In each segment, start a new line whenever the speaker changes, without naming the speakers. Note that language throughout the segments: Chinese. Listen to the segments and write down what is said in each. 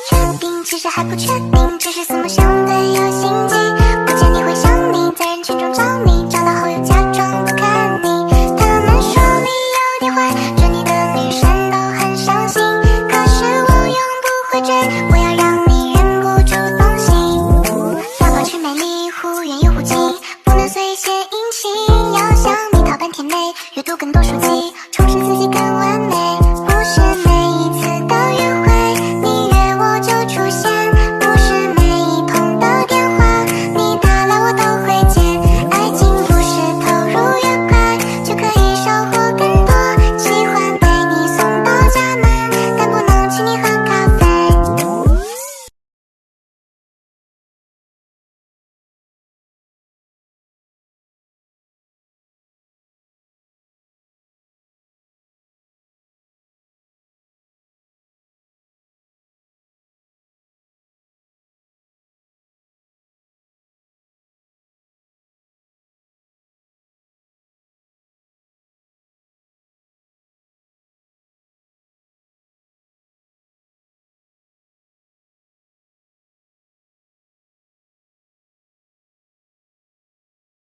确定，其实还不确定，只是思慕相对有心机。不见你会想你，在人群中找你，找到后又假装不看你。他们说你有点坏，追你的女生都很伤心。可是我永不会追，我要让你忍不住动心。要保持美丽，忽远又忽近，不能随谐引情。要想蜜桃般甜美，阅读更多书籍，充实自己更完美。不是每一次的约会。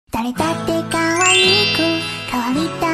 誰だって可愛く変わりたい